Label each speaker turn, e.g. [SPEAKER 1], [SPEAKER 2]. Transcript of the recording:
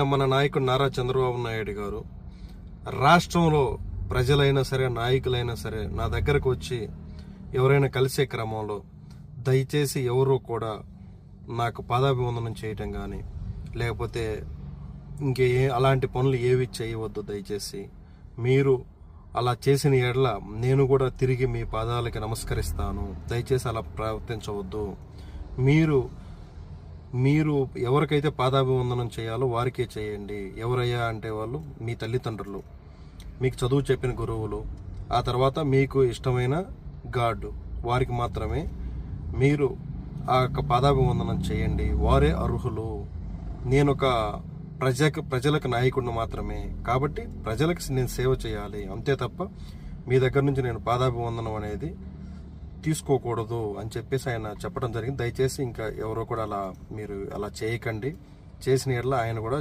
[SPEAKER 1] మన నాయకుడు నారా చంద్రబాబు నాయుడు గారు రాష్ట్రంలో ప్రజలైనా సరే నాయకులైనా సరే నా దగ్గరకు వచ్చి ఎవరైనా కలిసే క్రమంలో దయచేసి ఎవరు కూడా నాకు పాదాభివందనం చేయటం కానీ లేకపోతే అలాంటి పనులు ఏవి చేయవద్దు. దయచేసి మీరు అలా చేసిన ఎడల నేను కూడా తిరిగి మీ పాదాలకి నమస్కరిస్తాను. దయచేసి అలా ప్రవర్తించవద్దు. మీరు ఎవరికైతే పాదాభివందనం చేయాలో వారికే చేయండి. ఎవరయ్యా అంటే వాళ్ళు మీ తల్లిదండ్రులు, మీకు చదువు చెప్పిన గురువులు, ఆ తర్వాత మీకు ఇష్టమైన గాడ్, వారికి మాత్రమే మీరు ఆ యొక్క పాదాభివందనం చేయండి. వారే అర్హులు. నేను ఒక ప్రజలకు నాయకుడిని మాత్రమే, కాబట్టి ప్రజలకు నేను సేవ చేయాలి అంతే తప్ప మీ దగ్గర నుంచి నేను పాదాభివందనం అనేది తీసుకోకూడదు అని చెప్పేసి ఆయన చెప్పడం జరిగింది. దయచేసి ఇంకా ఎవరో కూడా మీరు అలా చేయకండి. చేసిన ఎడల ఆయన కూడా